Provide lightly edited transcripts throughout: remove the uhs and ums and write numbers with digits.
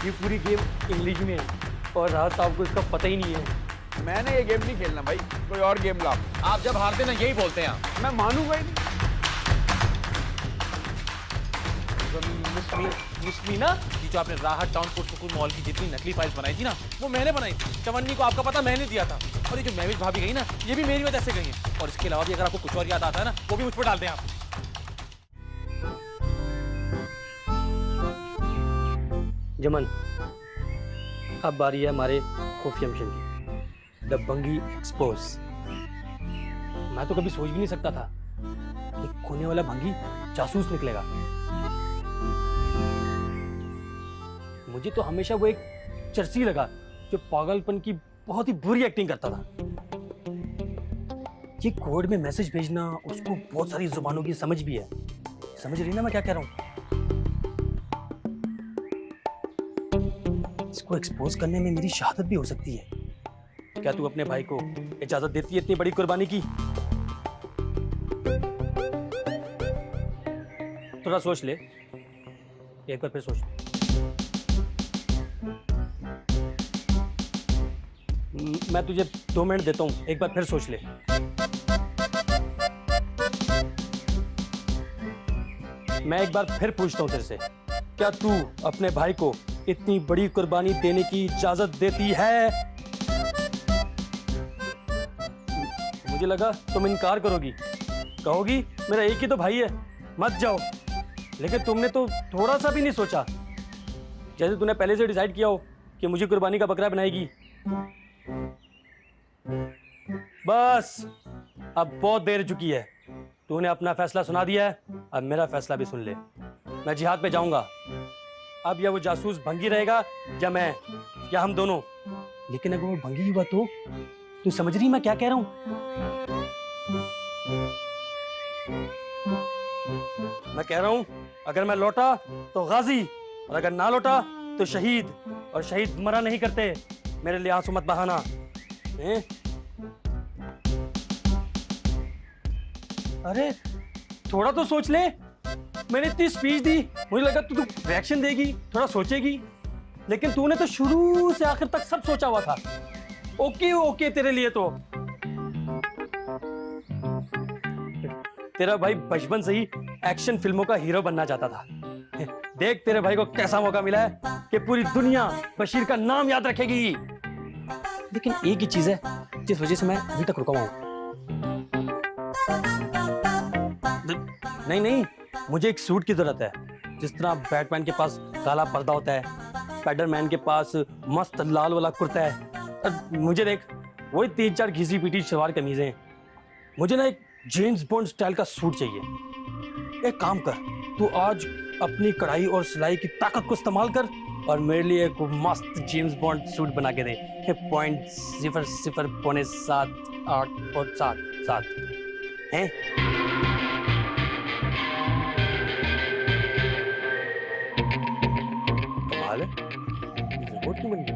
ये पूरी game English में है और राहत साहब को इसका पता ही नहीं है। मैंने ये गेम नहीं खेलना भाई, कोई और गेम लाओ। आप जब हारते ना यही बोलते हैं आप। मैं मानूंगा ही नहीं। मुस्मीना ये जो आपने राहत टाउन कोट सुकून मॉल की जितनी नकली फाइल्स बनाई थी ना, वो मैंने बनाई थी। चवन्नी को आपका पता मैंने दिया था। और ये जो महविश भाभी गई ना, ये भी मेरी वजह से गई है। और इसके अलावा भी अगर आपको कुछ और याद आता है ना, वो भी मुझ पर डाल दें आप। जमन, अब बारी है हमारे खुफिया मिशन की, द बंगी एक्सपोज। मैं तो कभी सोच भी नहीं सकता था कि खोने वाला भंगी जासूस निकलेगा। मुझे तो हमेशा वो एक चर्सी लगा जो पागलपन की बहुत ही बुरी एक्टिंग करता था। ये कोड में मैसेज भेजना, उसको बहुत सारी जुबानों की समझ भी है। समझ रही ना मैं क्या कह रहा हूं? इसको एक्सपोज करने में मेरी शहादत भी हो सकती है। क्या तू अपने भाई को इजाजत देती है इतनी बड़ी कुर्बानी की? थोड़ा सोच ले, एक बार फिर सोच। मैं तुझे 2 मिनट देता हूं, एक बार फिर सोच ले। मैं एक बार फिर पूछता हूं तेरे से, क्या तू अपने भाई को इतनी बड़ी कुर्बानी देने की इजाजत देती है? मुझे लगा तुम इनकार करोगी, कहोगी मेरा एक ही तो भाई है, मत जाओ। लेकिन तुमने तो थोड़ा सा भी नहीं सोचा, जैसे तूने पहले से डिसाइड किया हो कि मुझे कुर्बानी का बकरा बनाएगी। बस अब बहुत देर हो चुकी है, तूने अपना फैसला सुना दिया है, अब मेरा फैसला भी सुन ले। मैं जिहाद पे जाऊंगा, अब या वो जासूस भंगी रहेगा या मैं, या हम दोनों। लेकिन अगर वो भंगी हुआ तो तू समझ रही मैं क्या कह रहा हूं? मैं कह रहा हूं अगर मैं लौटा तो गाजी, और अगर ना लौटा तो शहीद। और शहीद मरा नहीं करते, मेरे लिए आंसू मत बहाना। अरे थोड़ा तो सोच ले, मैंने इतनी स्पीच दी, मुझे लगा तू रिएक्शन देगी, थोड़ा सोचेगी, लेकिन तूने तो शुरू से आखिर तक सब सोचा हुआ था। ओके ओके तेरे लिए तो। तेरा भाई बचपन से ही एक्शन फिल्मों का हीरो बनना चाहता था। देख तेरे भाई को कैसा मौका मिला है कि पूरी दुनिया बशीर का नाम याद रखेगी। लेकिन एक ही चीज है जिस वजह से मैं अभी तक रुका हुआ हूं। नहीं नहीं, मुझे एक सूट की जरूरत है। जिस तरह बैटमैन के पास काला पर्दा होता है, स्पाइडरमैन के पास मस्त लाल वाला कुर्ता है, मुझे देख वही 3-4 घिसी पीटी सलवार कमीजें। मुझे ना एक जेम्स बॉन्ड स्टाइल का सूट चाहिए। एक काम कर, तू आज अपनी कढ़ाई और सिलाई की ताकत को इस्तेमाल कर और मेरे लिए एक मस्त जेम्स बॉन्ड सूट बना के दे। 0.00788 हैं? कमाल है, रिपोर्ट क्यों बन गई?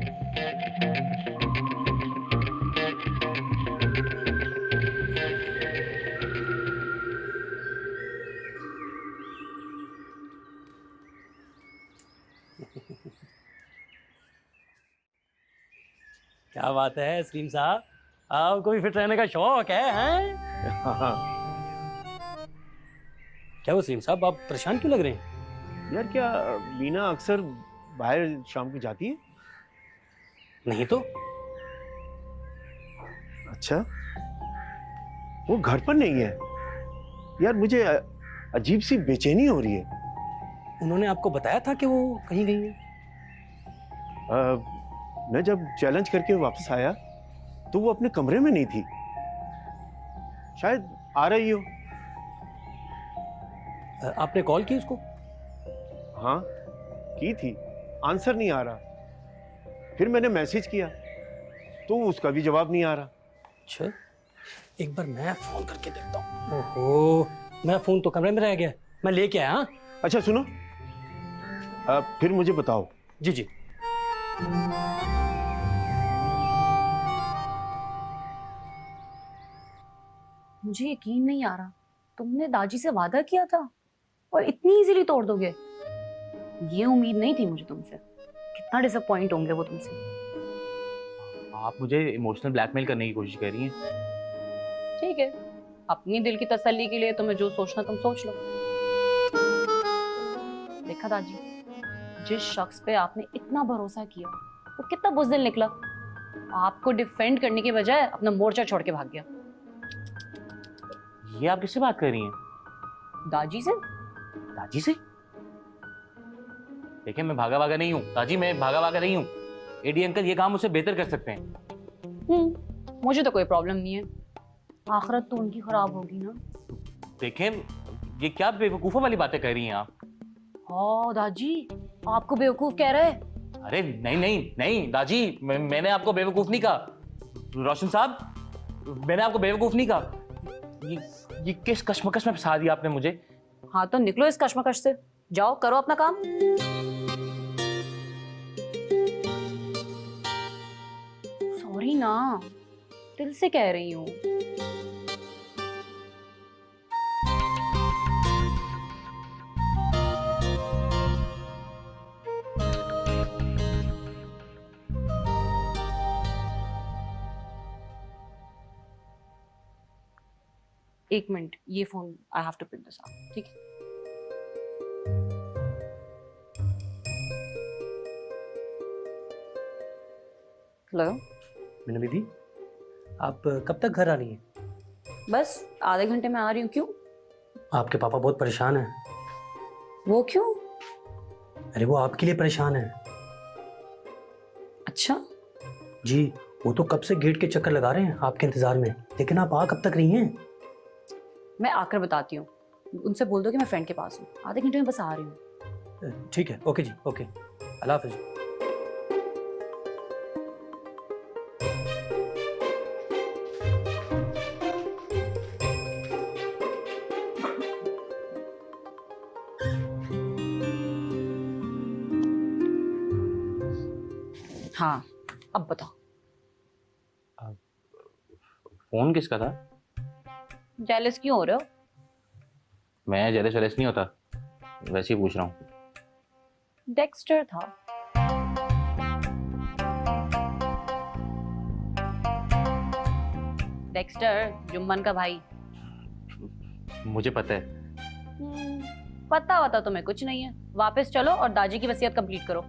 क्या बात है सलीम साहब, आपको भी फिट रहने का शौक है, हैं? क्या वो सलीम साहब, आप परेशान क्यों लग रहे हैं? यार क्या मीना अक्सर बाहर शाम को जाती है? नहीं तो। अच्छा, वो घर पर नहीं है। यार मुझे अजीब सी बेचैनी हो रही है। उन्होंने आपको बताया था कि वो कहीं गई है? मैं जब चैलेंज करके वापस आया तो वो अपने कमरे में नहीं थी। शायद आ रही हो। आपने कॉल की उसको? हाँ की थी, आंसर नहीं आ रहा। फिर मैंने मैसेज किया तो उसका भी जवाब नहीं आ रहा। अच्छा, एक बार मैं फोन करके देखता हूँ। ओहो, मेरा फोन तो कमरे में रह गया, मैं लेके आया। हाँ अच्छा सुनो, फिर मुझे बताओ। जी जी। मुझे यकीन नहीं आ रहा, तुमने दाजी से वादा किया था? और इतनी इजीली तोड़ दोगे, ये उम्मीद नहीं थी मुझे तुमसे। कितना डिसअपॉइंट होंगे वो तुमसे। आप मुझे इमोशनल ब्लैकमेल करने की कोशिश कर रही हैं। ठीक है, अपनी दिल की तसल्ली के लिए तुम्हें जो सोचना तुम सोच लो। देखा दादी, जिस शख्स पे आपने इतना भरोसा किया वो कितना बुज़दिल निकला। आपको डिफेंड करने के बजाय अपना मोर्चा छोड़ के भाग गया। ये आप किससे बात कर रही हैं? दादी से। दादी से? देखिए, मैं भागा भागा नहीं हूँ दादी, मैं भागा भागा नहीं हूँ। एडी अंकल ये काम मुझसे बेहतर कर सकते हैं। मुझे तो कोई प्रॉब्लम नहीं है, आखिरत तो उनकी खराब होगी ना। देखें, ये क्या बेवकूफों वाली बातें कर रही हैं आप? हाँ दादी, आपको बेवकूफ कह रहे हैं। अरे नहीं नहीं नहीं दादी, मैंने आपको बेवकूफ नहीं कहा। रोशन साहब, मैंने आपको बेवकूफ नहीं कहा। ये किस कश्मकश में फंसा दिया आपने मुझे। हाँ तो निकलो इस कश्मकश से, जाओ करो अपना काम। सॉरी ना, दिल से कह रही हूँ। एक मिनट, ये phone I have to pick this up, ठीक है? हेलो। मीनू दीदी, आप कब तक घर आ रही हैं? बस आधे घंटे में आ रही हूँ। क्यों? आपके पापा बहुत परेशान हैं। वो क्यों? अरे वो आपके लिए परेशान हैं। अच्छा, जी, वो तो कब से गेट के चक्कर लगा रहे हैं आपके इंतजार में, लेकिन आप आ कब तक रही हैं? मैं आकर बताती हूँ। उनसे बोल दो कि मैं फ्रेंड के पास हूँ, आधे घंटे में बस आ रही हूँ। ठीक है, ओके जी, ओके, अल्लाह हाफिज। हाँ, अब बताओ। फोन किसका था? जेलस क्यों हो रहे हो? मैं जेलस वेलस नहीं होता, वैसे ही पूछ रहा हूँ। डेक्स्टर था। डेक्स्टर, जुम्मन का भाई। मुझे पता है। पता वता तुम्हें कुछ नहीं है। वापस चलो और दादी की वसीयत कंप्लीट करो।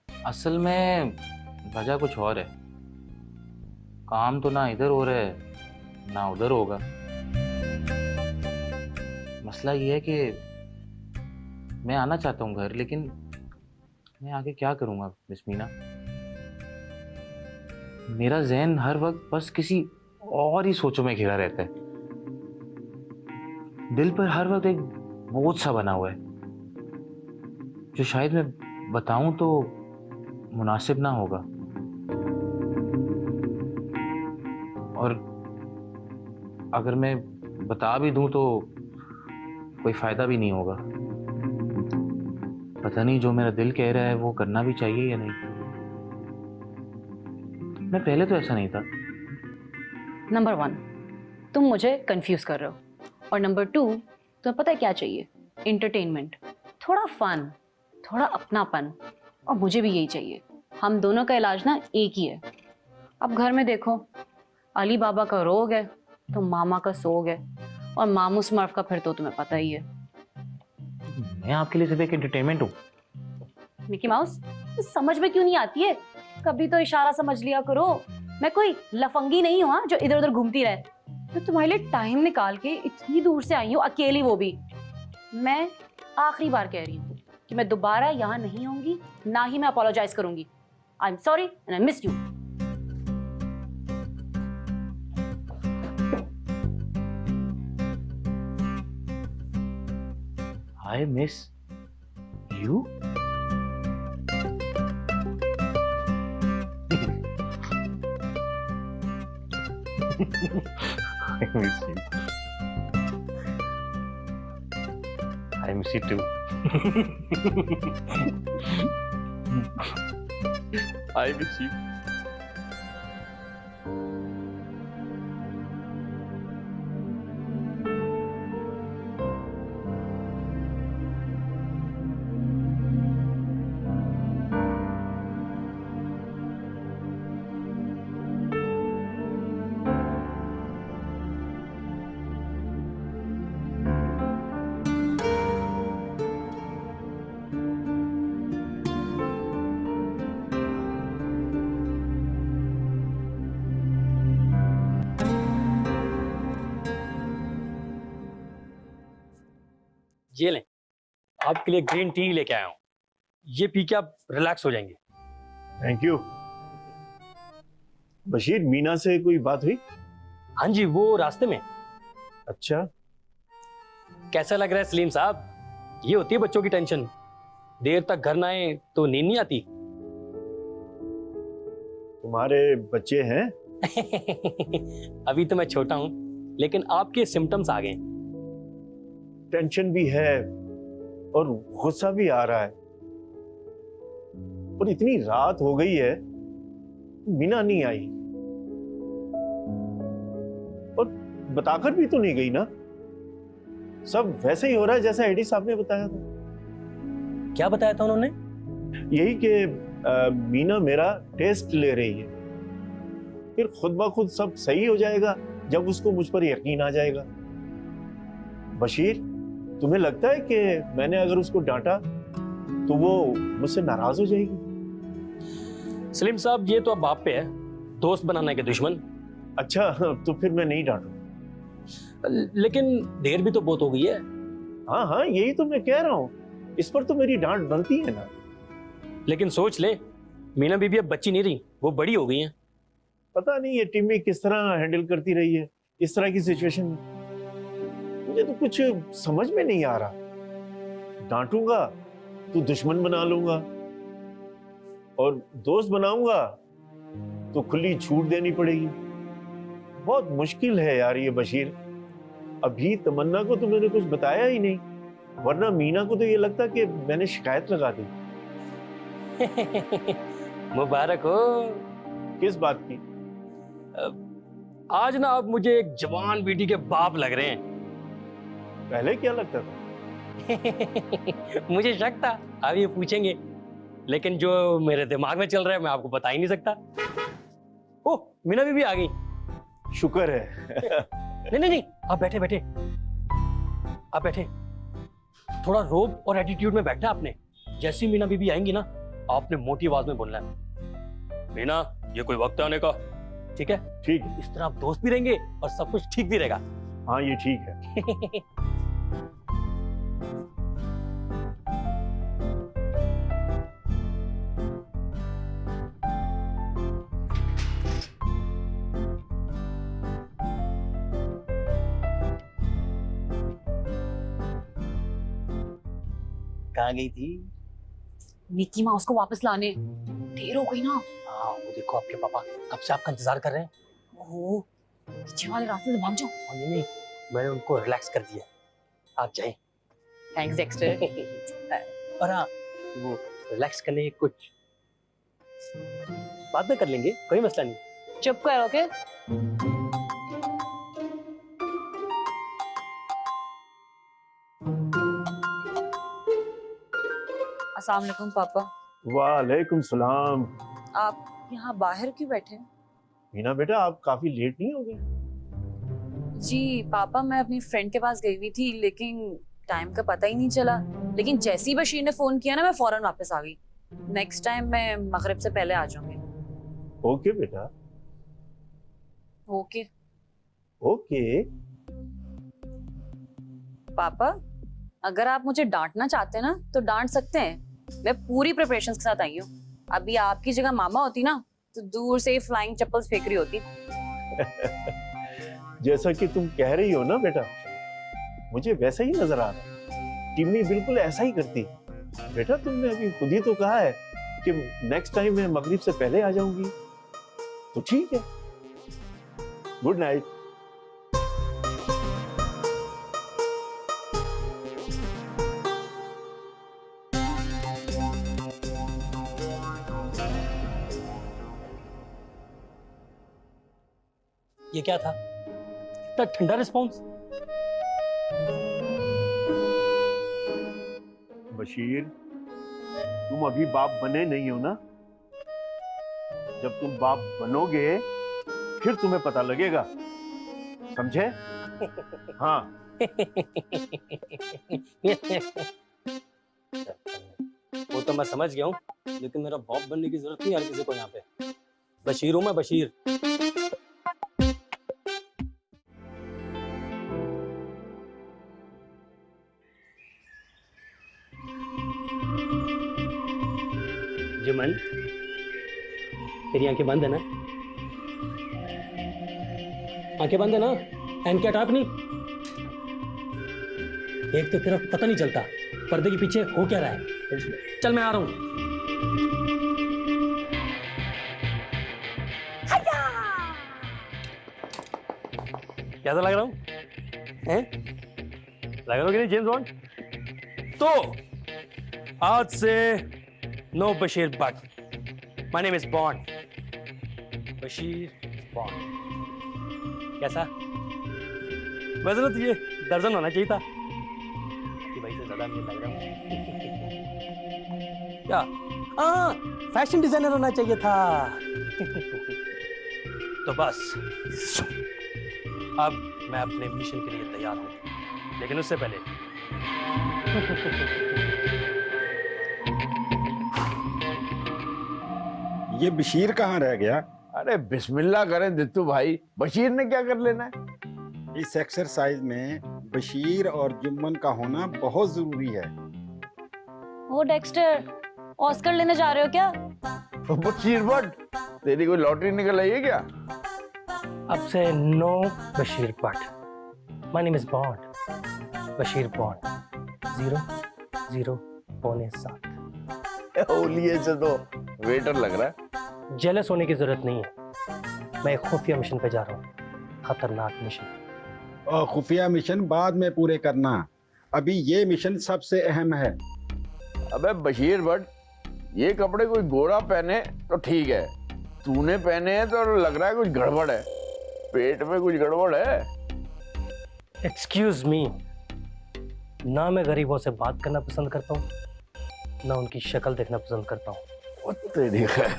असल में वजह कुछ और है। काम तो ना इधर हो रहा है ना उधर होगा। मसला ये है कि मैं आना चाहता हूँ घर, लेकिन मैं आगे क्या करूँगा मिस मीना। मेरा ज़हन हर वक्त बस किसी और ही सोचों में घिरा रहता है। दिल पर हर वक्त एक बोझ सा बना हुआ है जो शायद मैं बताऊं तो मुनासिब ना होगा, और अगर मैं बता भी दूं तो कोई फायदा भी नहीं होगा। पता नहीं जो मेरा दिल कह रहा है वो करना भी चाहिए या नहीं। मैं पहले तो ऐसा नहीं था। नंबर 1, तुम मुझे कंफ्यूज कर रहे हो, और नंबर 2, तुम्हें पता है क्या चाहिए? एंटरटेनमेंट, थोड़ा फन, थोड़ा अपनापन, और मुझे भी यही चाहिए। हम दोनों का इलाज ना एक ही है। अब घर में देखो, अली बाबा का रोग है तो मामा का सोग है, और मामू स्मर्फ का फिर तो तुम्हें पता ही है। मैं आपके लिए सिर्फ एक एंटरटेनमेंट हूँ। मिकी माउस, समझ में क्यों नहीं आती है? कभी तो इशारा समझ लिया करो। मैं कोई लफंगी नहीं हूँ हाँ, जो इधर उधर घूमती रहे। मैं तुम्हारे लिए टाइम निकाल के इतनी दूर से आई हूँ, अकेली, वो भी। मैं आखिरी बार कह रही हूँ कि मैं दोबारा यहाँ नहीं आऊंगी, ना ही मैं अपोलोजाइज करूंगी। I am sorry and I miss you. I miss you? I miss you. I miss you too. I miss you. ये लें, आपके लिए ग्रीन टी लेके आया हूँ। ये पी के आप रिलैक्स हो जाएंगे। Thank you. बशीर, मीना से कोई बात हुई? हाँ जी, वो रास्ते में। अच्छा, कैसा लग रहा है सलीम साहब? ये होती है बच्चों की टेंशन। देर तक घर ना आए तो नींद नहीं आती। तुम्हारे बच्चे हैं? अभी तो मैं छोटा हूँ, लेकिन आपके सिम्टम्स आ गए। टेंशन भी है और गुस्सा भी आ रहा है। और इतनी रात हो गई है, मीना नहीं आई और बताकर भी तो नहीं गई ना। सब वैसे ही हो रहा है जैसा एडी साहब ने बताया था। क्या बताया था उन्होंने? यही कि मीना मेरा टेस्ट ले रही है, फिर खुद ब खुद सब सही हो जाएगा जब उसको मुझ पर यकीन आ जाएगा। बशीर, तुम्हें लगता है कि मैंने अगर उसको डांटा तो वो मुझसे नाराज हो जाएगी? सलीम साहब, ये तो अब आप पे है, दोस्त बनाने के दुश्मन। अच्छा, तो फिर मैं नहीं डांटूंगा। लेकिन देर भी तो बहुत हो गई है। हाँ हाँ, यही तो मैं कह रहा हूँ, इस पर तो मेरी डांट बनती है ना। लेकिन सोच ले, मीना बीबी अब बच्ची नहीं रही, वो बड़ी हो गई हैं। पता नहीं ये टीम में किस तरह हैंडल करती रही है इस तरह की सिचुएशन में। मुझे तो कुछ समझ में नहीं आ रहा। डांटूंगा तो दुश्मन बना लूंगा, और दोस्त बनाऊंगा तो खुली छूट देनी पड़ेगी। बहुत मुश्किल है यार ये बशीर। अभी तमन्ना को तो मैंने कुछ बताया ही नहीं, वरना मीना को तो ये लगता कि मैंने शिकायत लगा दी। मुबारक हो। किस बात की? आज ना आप मुझे एक जवान बेटी के बाप लग रहे हैं। पहले क्या लगता था? मुझे शक था आप ये पूछेंगे, लेकिन जो मेरे दिमाग में चल रहा है मैं आपको बता ही नहीं सकता। ओह, मीना बीबी आ गई। शुक्र है। नहीं नहीं नहीं, आप बैठे बैठे, आप बैठे। थोड़ा रोब और एटीट्यूड में बैठना आपने। जैसी मीना बीबी आएंगी ना, आपने मोटी आवाज में बोलना है, मीना ये कोई वक्त है आने का, ठीक है? ठीक है। इस तरह आप दोस्त भी रहेंगे और सब कुछ ठीक भी रहेगा। हाँ, ये ठीक है। कहाँ गई थी? मिकी माउस को वापस लाने। देर हो गई ना। हाँ, वो देखो आपके पापा कब से आपका इंतजार कर रहे हैं। ओह, पीछे वाले रास्ते से भाग जाओ। नहीं नहीं, मैंने उनको रिलैक्स कर दिया, आप जाएं। Thanks Dexter. और हाँ, वो रिलैक्स करने की कुछ बाद में कर लेंगे, कोई मसला नहीं। चुप कर, ओके? अस्सलाम वालेकुम पापा। वालेकुम सलाम। आप यहाँ बाहर क्यों बैठे हैं? मीना बेटा, आप काफी लेट नहीं हो गई? जी पापा, मैं अपनी फ्रेंड के पास गई हुई थी, लेकिन टाइम का पता ही नहीं चला। लेकिन जैसे ही बशीर ने फोन किया ना, मैं फौरन वापस आ गई। नेक्स्ट टाइम मैं मगरिब से पहले आ जाऊंगी। ओके बेटा, ओके ओके। पापा, अगर आप मुझे डांटना चाहते हैं ना तो डांट सकते हैं। मैं पूरी प्रिपरेशंस के साथ आई हूँ। अभी आपकी जगह मामा होती ना तो दूर से ही फ्लाइंग चप्पल्स फेंक रही होती। जैसा कि तुम कह रही हो ना बेटा, मुझे वैसा ही नजर आ रहा है। टिम्मी बिल्कुल ऐसा ही करती है। बेटा, तुमने अभी खुद ही तो कहा है कि नेक्स्ट टाइम मैं मगरिब से पहले आ जाऊंगी, तो ठीक है। Good night. ये क्या था? इतना ठंडा रिस्पॉन्स। बशीर, तुम अभी बाप बने नहीं हो ना। जब तुम बाप बनोगे फिर तुम्हें पता लगेगा, समझे? हाँ। वो तो मैं समझ गया हूँ, लेकिन मेरा बाप बनने की जरूरत नहीं हर किसी को यहाँ पे। बशीर हूँ मैं, बशीर। जुमन, तेरी आंखें बंद है ना? आंखें बंद है ना? एंड क्या टाप नहीं? एक तो तेरा पता नहीं चलता पर्दे के पीछे हो क्या रहा है। चल मैं आ रहा हूं। कैसा लग रहा हूं? हैं? लग रहा हूं कि नहीं जेम्स बॉन्ड? तो आज से no Bashir but my name is Bond, Bashir Bond. कैसा? वैसे ना तुझे दर्जन होना चाहिए था कि भाई से ज्यादा मुझे लग रहा हूँ। क्या? हाँ, फैशन डिजाइनर होना चाहिए था। तो बस अब मैं अपने मिशन के लिए तैयार हूं, लेकिन उससे पहले ये बशीर कहाँ रह गया? अरे बिस्मिल्लाह करें दित्तू भाई, बशीर ने क्या कर लेना है? इस एक्सरसाइज में बशीर और जुम्मन का होना बहुत जरूरी है। ओ डेक्स्टर, ऑस्कर लेने जा रहे हो क्या? बशीर बट, तेरी कोई लॉटरी निकल आई है क्या? अब से no Bashir but, my name is Bond, Bashir Bond, 007। ओलिए से तो वेटर लग रहा है। जेलस होने की जरूरत नहीं है, मैं एक खुफिया मिशन पे जा रहा हूँ, खतरनाक मिशन। और खुफिया मिशन बाद में पूरे करना, अभी ये मिशन सबसे अहम है। अबे बशीर बट, ये कपड़े कोई गोरा पहने तो ठीक है, तूने पहने हैं तो लग रहा है कुछ गड़बड़ है, पेट में कुछ गड़बड़ है। एक्सक्यूज मी, ना मैं गरीबों से बात करना पसंद करता हूँ, ना उनकी शक्ल देखना पसंद करता हूँ। ओ तेरी खैर।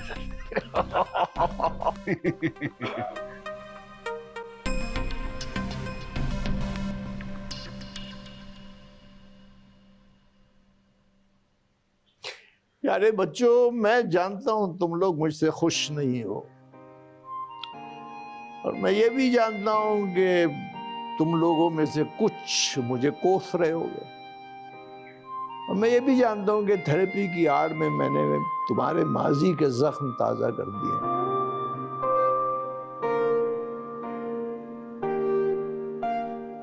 यारे बच्चों, मैं जानता हूं तुम लोग मुझसे खुश नहीं हो, और मैं ये भी जानता हूं कि तुम लोगों में से कुछ मुझे कोस रहे होगे, और मैं ये भी जानता हूं कि थेरेपी की आड़ में मैंने तुम्हारे माजी के जख्म ताजा कर दिए।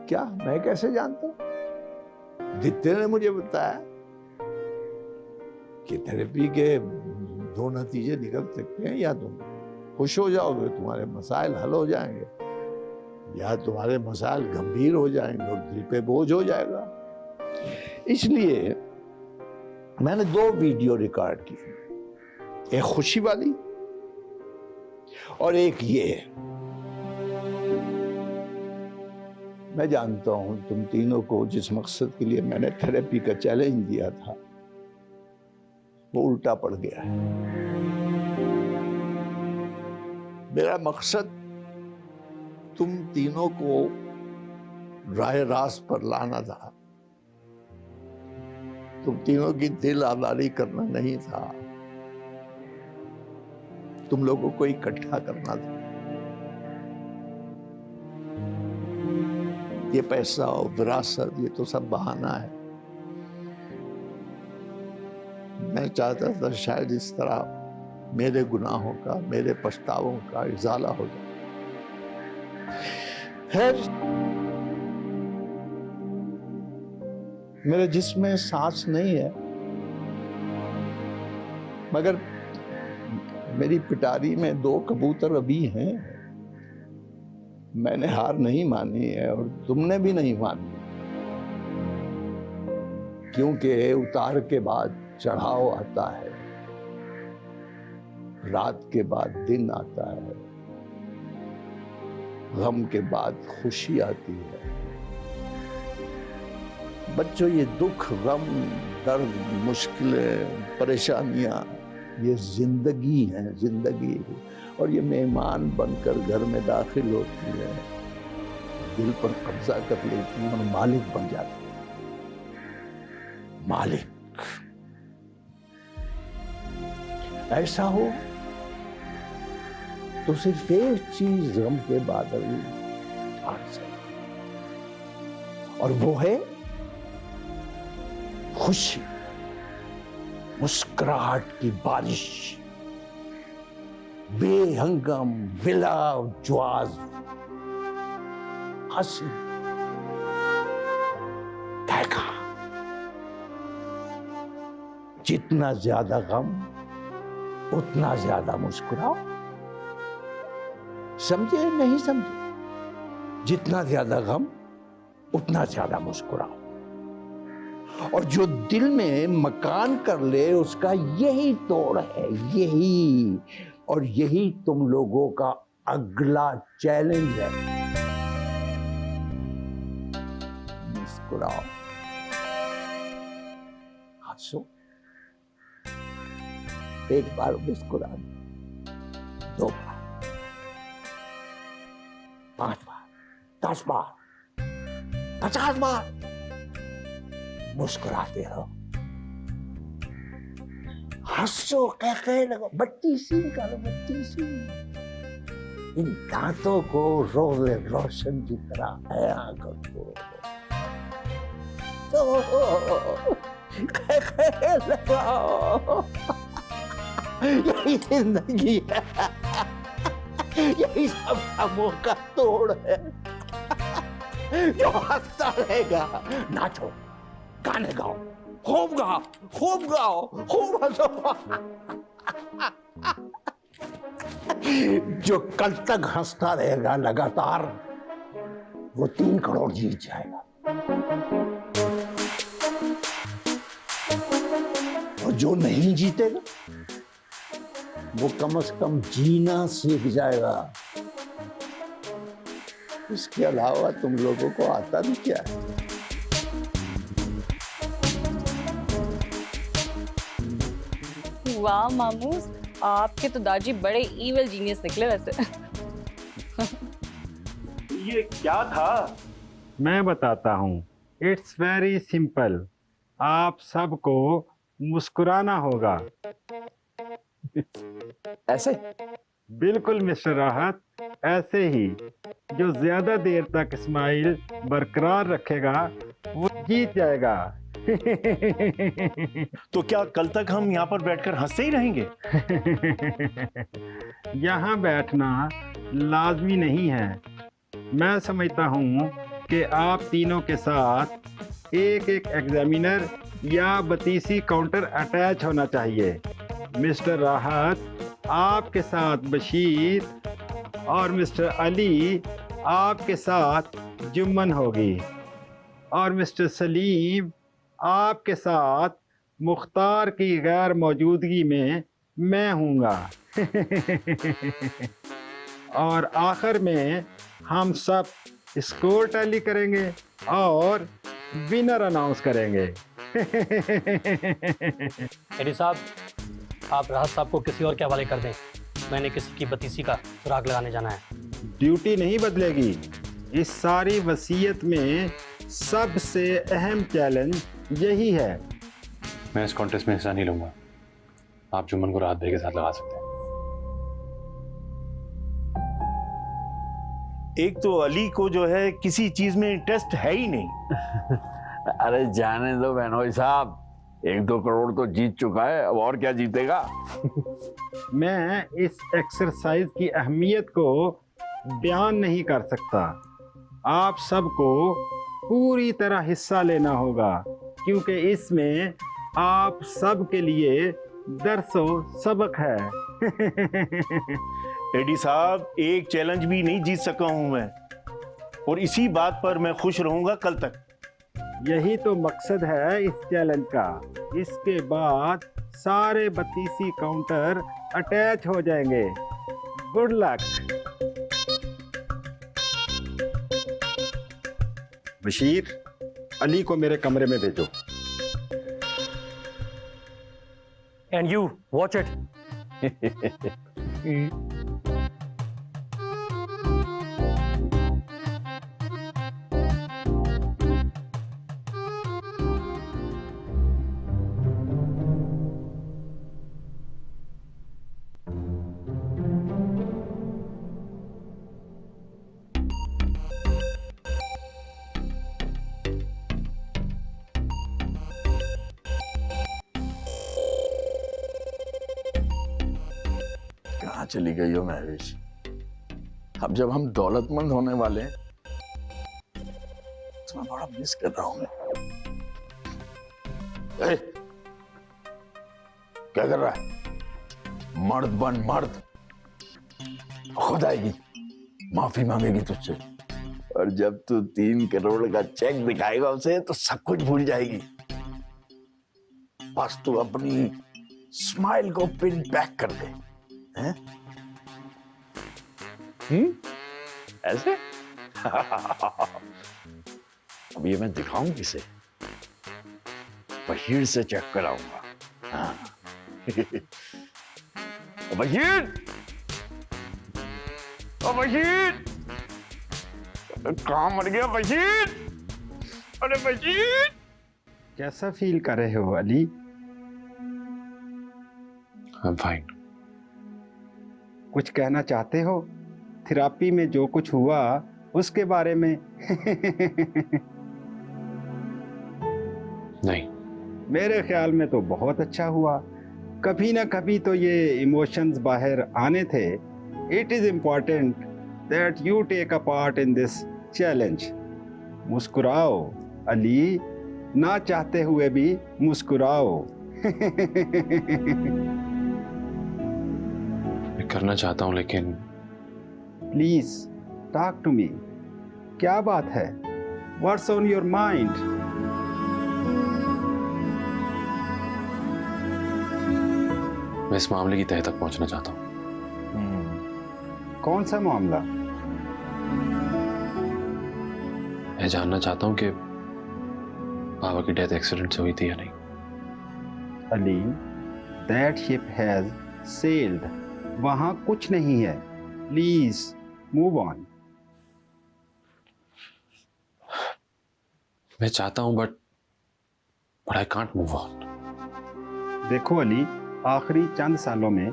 क्या मैं कैसे जानता हूं? दित्ते ने मुझे बताया कि थेरेपी के दो नतीजे निकल सकते हैं, या तुम खुश हो जाओगे, तुम्हारे मसाइल हल हो जाएंगे, या तुम्हारे मसाइल गंभीर हो जाएंगे और दिल पे बोझ हो जाएगा। इसलिए मैंने 2 वीडियो रिकॉर्ड की, एक खुशी वाली और एक ये। मैं जानता हूं तुम तीनों को जिस मकसद के लिए मैंने थेरेपी का चैलेंज दिया था वो उल्टा पड़ गया है। मेरा मकसद तुम तीनों को राह रास्त पर लाना था, तुम तीनों की दिल आजारी करना नहीं था, तुम लोगों को इकट्ठा करना था। ये पैसा और विरासत ये तो सब बहाना है। मैं चाहता था शायद इस तरह मेरे गुनाहों का, मेरे पछतावों का इजाला हो जाए। खैर, मेरे जिस्म में सांस नहीं है, मगर मेरी पिटारी में 2 कबूतर अभी हैं। मैंने हार नहीं मानी है और तुमने भी नहीं मानी, क्योंकि उतार के बाद चढ़ाव आता है, रात के बाद दिन आता है, गम के बाद खुशी आती है। बच्चों, ये दुख, गम, दर्द, मुश्किलें, परेशानियां ये जिंदगी है, जिंदगी। और ये मेहमान बनकर घर में दाखिल होती है, दिल पर कब्जा कर लेती है और मालिक बन जाती है। मालिक ऐसा हो तो सिर्फ एक चीज गम के बादल झाड़ सकती, और वो है खुशी। मुस्कुराहट की बारिश, बेहंगम बिला ज्वाज हंसी। देखा, जितना ज्यादा गम उतना ज्यादा मुस्कुराओ। समझे नहीं समझे? जितना ज्यादा गम उतना ज्यादा मुस्कुराओ। और जो दिल में मकान कर ले उसका यही तोड़ है, यही। और यही तुम लोगों का अगला चैलेंज है। मुस्कुराओ, हंसो। एक बार मुस्कुरा दो, 2 बार, 5 बार, 10 बार, 50 बार मुस्कुराते रहो। हंसो, कह लगो, बत्तीसी करो, बत्तीसी। इन दांतों को रोज़े रोशन की तरह हया करो। तो कह लगाओ। यही जिंदगी है, यही सबका मुंह का तोड़ है। जो हंसता रहेगा, नाचो, गाने गाओ, खूब गाओ, खूब गाओ, खूब हंसो। जो कल तक हंसता रहेगा लगातार, वो 3 करोड़ जीत जाएगा। और जो नहीं जीतेगा, वो कम से कम जीना सीख जाएगा। इसके अलावा तुम लोगों को आता भी क्या है? वाह मामूस, आपके तो दाजी बड़े इविल जीनियस निकले वैसे। ये क्या था? मैं बताता हूँ। It's very simple. आप सबको मुस्कुराना होगा। ऐसे? बिल्कुल मिस्टर राहत, ऐसे ही। जो ज्यादा देर तक स्माइल बरकरार रखेगा वो जीत जाएगा। तो क्या कल तक हम यहाँ पर बैठकर हंसते ही रहेंगे? यहाँ बैठना लाजमी नहीं है। मैं समझता हूँ कि आप तीनों के साथ एक एग्जामिनर या बतीसी काउंटर अटैच होना चाहिए। मिस्टर राहत आपके साथ बशीर और मिस्टर अली आपके साथ जुम्मन होगी, और मिस्टर सलीम आपके साथ मुख्तार की गैर मौजूदगी में मैं हूँगा। और आखिर में हम सब स्कोर टैली करेंगे और विनर अनाउंस करेंगे। एडी साहब, आप राहत साहब को किसी और के हवाले कर दें। मैंने किसी की बतीसी का सुराग लगाने जाना है। ड्यूटी नहीं बदलेगी। इस सारी वसीयत में सबसे अहम चैलेंज यही है। मैं इस कॉन्टेस्ट में हिस्सा नहीं लूंगा। आप जुम्मन को राहत भाई के साथ लगा सकते हैं। एक तो अली को जो है किसी चीज में इंटरेस्ट है ही नहीं। अरे जाने दो बहनोई साहब, 1-2 करोड़ तो जीत चुका है, अब और क्या जीतेगा। मैं इस एक्सरसाइज की अहमियत को बयान नहीं कर सकता। आप सबको पूरी तरह हिस्सा लेना होगा, क्योंकि इसमें आप सब के लिए दरसो सबक है। एडी साहब, एक चैलेंज भी नहीं जीत सका हूं मैं, और इसी बात पर मैं खुश रहूंगा कल तक। यही तो मकसद है इस चैलेंज का। इसके बाद सारे बत्तीसी काउंटर अटैच हो जाएंगे। Good luck. बशीर, अली को मेरे कमरे में भेजो। And you watch it. चली गई हो महविश। अब जब हम दौलतमंद होने वाले हैं तो मैं बड़ा मिस कर रहा हूं मैं। ए, क्या कर रहा है? मर्द बन मर्द, खुद आएगी माफी मांगेगी तुझसे, और जब तू 3 करोड़ का चेक दिखाएगा उसे तो सब कुछ भूल जाएगी। बस तू अपनी स्माइल को पिन बैक कर दे, हैं? ऐसे? अब ये मैं दिखाऊं किसे? बशीर से चेक कराऊंगा। हाँ। बशीर, ओ बशीर, कहाँ मर गया बशीर? अरे बशीर, कैसा फील कर रहे हो अली? I'm fine. कुछ कहना चाहते हो? थेरेपी में जो कुछ हुआ उसके बारे में? नहीं। मेरे ख्याल में तो बहुत अच्छा हुआ। कभी ना कभी तो ये इमोशंस बाहर आने थे। It is important that you take a part in this challenge. मुस्कुराओ अली, ना चाहते हुए भी मुस्कुराओ। मैं करना चाहता हूं लेकिन प्लीज टॉक टू मी। क्या बात है? What's on your mind? मैं इस मामले की तह तक पहुंचना चाहता हूं। कौन सा मामला? मैं जानना चाहता हूं कि बाबा की डेथ एक्सीडेंट से हुई थी या नहीं। Ali, that ship has sailed. वहां कुछ नहीं है। Please move on. मैं चाहता हूं but I can't move on. देखो अली, आखिरी चंद सालों में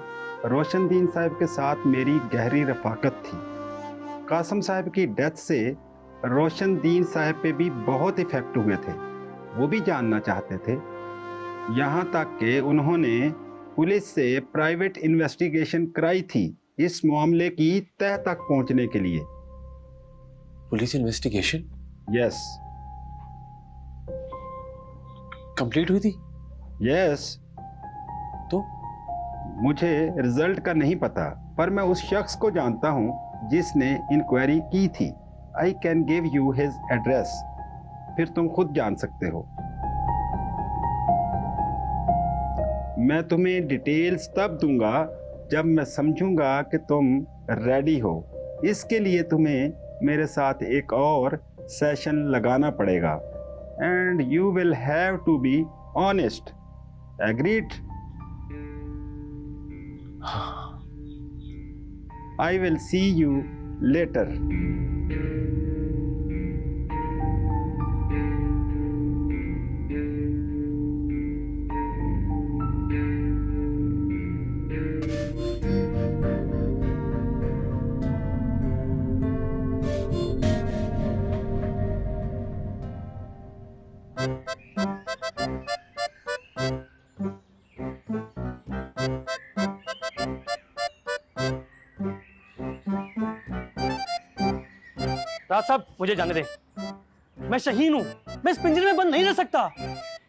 रोशनदीन साहब के साथ मेरी गहरी रफाकत थी। कासम साहब की डेथ से रोशनदीन साहब पे भी बहुत इफेक्ट हुए थे। वो भी जानना चाहते थे, यहाँ तक कि उन्होंने पुलिस से प्राइवेट इन्वेस्टिगेशन कराई थी इस मामले की तह तक पहुंचने के लिए। पुलिस इन्वेस्टिगेशन यस कंप्लीट हुई थी? यस। तो मुझे रिजल्ट का नहीं पता, पर मैं उस शख्स को जानता हूं जिसने इंक्वायरी की थी। I can give you his address, फिर तुम खुद जान सकते हो। मैं तुम्हें डिटेल्स तब दूंगा जब मैं समझूंगा कि तुम रेडी हो। इसके लिए तुम्हें मेरे साथ एक और सेशन लगाना पड़ेगा and you will have to be honest. Agreed? I will see you later. Raj साहब, मुझे जाने दें। मैं शहीन हूं, मैं इस पिंजरे में बंद नहीं रह सकता।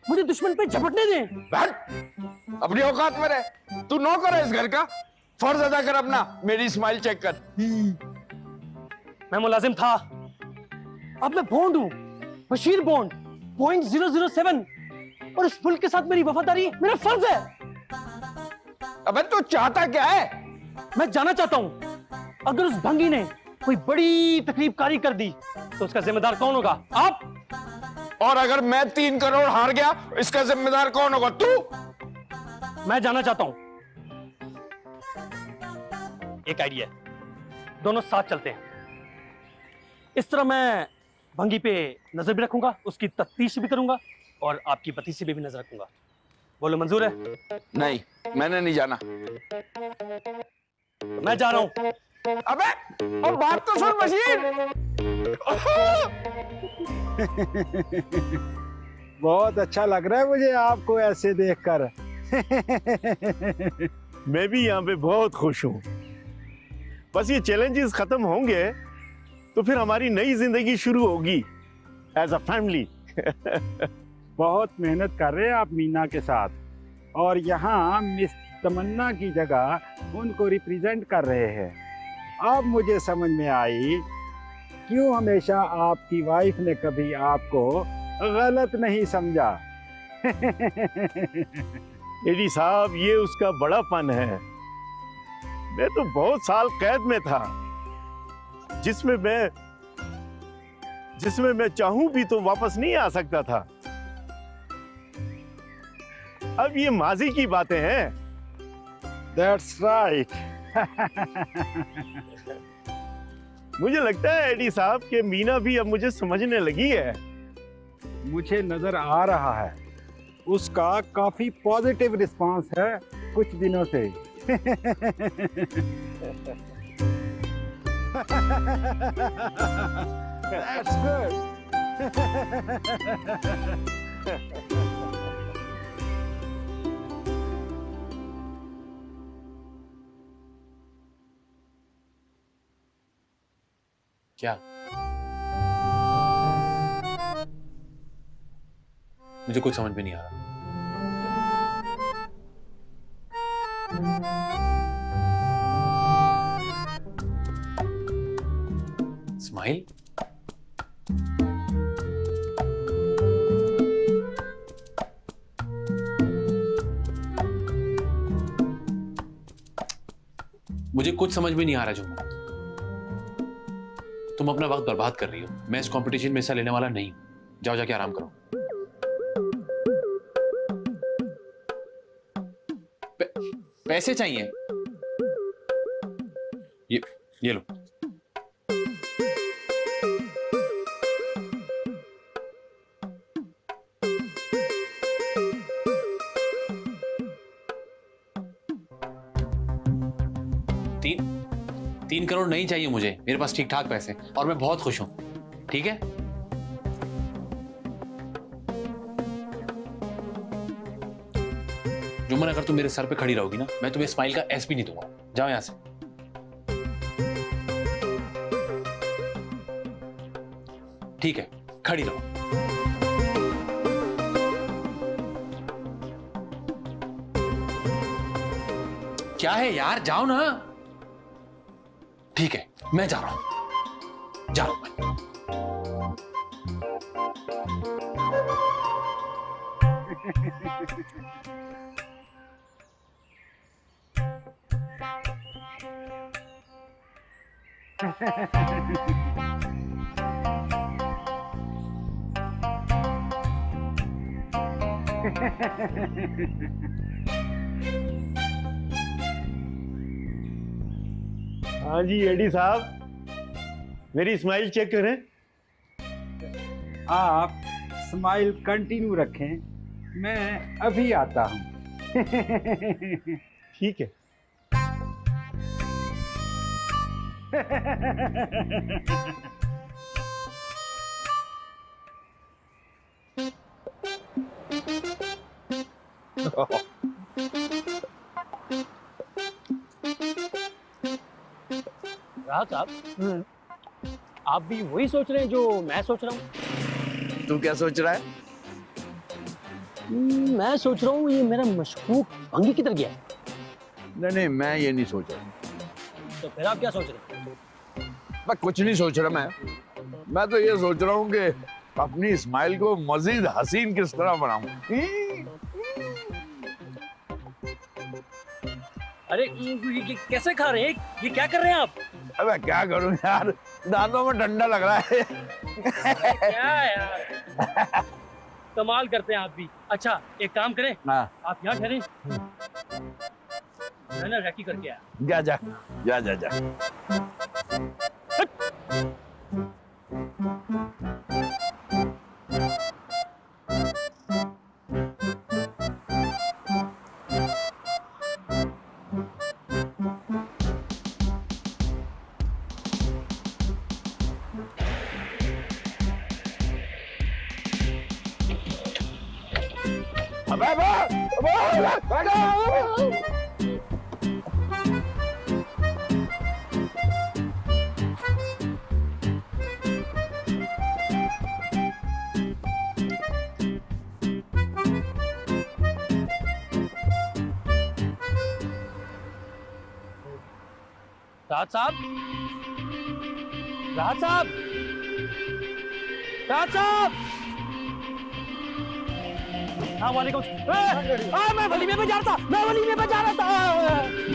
मुझे दुश्मन पे झपटने दें। बैठ, अपनी औकात में रह। तू नौकर है इस घर का, फर्ज अदा कर अपना। मेरी स्माइल चेक कर। मैं मुलाजिम था, अब मैं बॉन्ड हूं, बशीर बॉन्ड .007, और इस मुल्क के साथ मेरी वफादारी मेरा फर्ज है। अबे तू चाहता क्या है? मैं जाना चाहता हूं, अगर उस भंगी ने कोई बड़ी तकलीफ कारी कर दी तो उसका जिम्मेदार कौन होगा? आप। और अगर मैं 3 करोड़ हार गया, इसका जिम्मेदार कौन होगा? तू। मैं जाना चाहता हूं। एक आइडिया है, दोनों साथ चलते हैं। इस तरह मैं भंगी पे नजर भी रखूंगा, उसकी तफ्तीश भी करूंगा, और आपकी भतीसी पे भी नजर रखूंगा। बोलो, मंजूर है? नहीं, मैंने नहीं जाना। मैं जा रहा हूं। अबे, अब बात तो सुन बशीर। बहुत अच्छा लग रहा है मुझे आपको ऐसे देखकर। मैं भी यहाँ पे बहुत खुश हूँ। बस ये चैलेंजेस खत्म होंगे तो फिर हमारी नई जिंदगी शुरू होगी एज अ फैमिली। बहुत मेहनत कर रहे हैं आप मीना के साथ, और यहाँ मिस तमन्ना की जगह उनको रिप्रेजेंट कर रहे हैं। अब मुझे समझ में आई क्यों हमेशा आपकी वाइफ ने कभी आपको गलत नहीं समझा। एडी साहब, ये उसका बड़ापन है। मैं तो बहुत साल कैद में था, जिसमें मैं चाहूं भी तो वापस नहीं आ सकता था। अब ये माजी की बातें हैं। That's right. मुझे लगता है एडी साहब कि मीना भी अब मुझे समझने लगी है। मुझे नजर आ रहा है उसका काफी पॉजिटिव रिस्पांस है कुछ दिनों से। That's good. क्या? मुझे कुछ समझ में नहीं आ रहा। स्माइल? मुझे कुछ समझ में नहीं आ रहा जुम्मन। तुम अपना वक्त बर्बाद कर रही हो। मैं इस कंपटीशन में हिस्सा लेने वाला नहीं हूं। जाओ जाके आराम करो। पैसे चाहिए? ये लो। तीन करोड़ नहीं चाहिए मुझे। मेरे पास ठीक ठाक पैसे और मैं बहुत खुश हूं। ठीक है? जुम्मन, अगर तुम मेरे सर पे खड़ी रहोगी ना, मैं तुम्हें स्माइल का एस भी नहीं दूंगा। जाओ यहां से। ठीक है, खड़ी रहो। क्या है यार, जाओ ना। ठीक है, मैं जा रहा हूं। जा रहा हूं मैं। हाँ जी एडी साहब, मेरी स्माइल चेक करें। आप स्माइल कंटिन्यू रखें, मैं अभी आता हूं। ठीक है। राहत साहब, आप भी वही सोच रहे हैं जो मैं सोच रहा हूँ? तू क्या सोच रहा है? मैं सोच रहा हूँ ये मेरा मशकूक भंगी किधर गया है? नहीं, मैं ये नहीं सोच रहा। तो फिर आप क्या सोच रहे हैं? मैं कुछ नहीं सोच रहा। मैं तो ये सोच रहा हूँ कि अपनी स्माइल को मजीद हसीन किस तरह बनाऊं। अरे ये कैसे खा रहे हैं? ये क्या कर रहे हैं आप? अबे क्या करूं यार, दांतों में ठंडा लग रहा है। क्या यार, कमाल करते हैं आप भी। अच्छा एक काम करें, हाँ। आप यहाँ ठहरे, मैं ना रेकी करके आया। जा जा जा जा जा। राहत साहब, राहत साहब, राहत साहब। हाँ वालेकुम। मैं वलीमे पे जा रहा था, मैं वलीमे पे जा रहा था।